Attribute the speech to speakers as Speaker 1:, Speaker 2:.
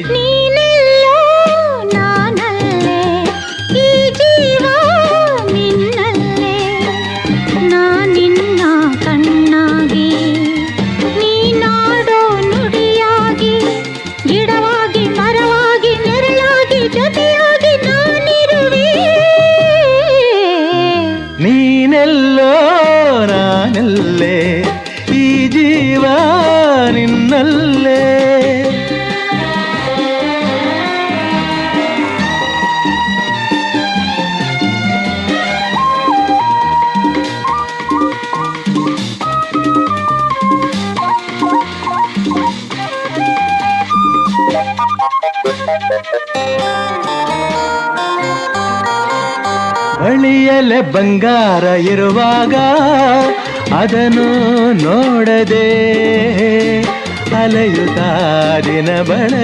Speaker 1: ನೀನೆಲ್ಲೋ ನಾನಲ್ಲೇ ಈ ಜೀವ ನಿನ್ನಲ್ಲೇ ನಾನಿನ್ನ ಕಣ್ಣಾಗಿ ನೀನಾಡೋ ನುಡಿಯಾಗಿ ಗಿಡವಾಗಿ ಮರವಾಗಿ ನೆರಳಾಗಿ ಜೊತೆಯಾಗಿ ನಾನಿರುವೆ
Speaker 2: ನೀನೆಲ್ಲೋ ನಾನಲ್ಲೇ ಈ ಜೀವ ನಿನ್ನಲ್ಲೇ ಬಳಿಯಲೆ ಬಂಗಾರ ಇರುವಾಗ ಅದನ್ನು ನೋಡದೆ ಅಲೆಯುತ್ತಾ ದಿನ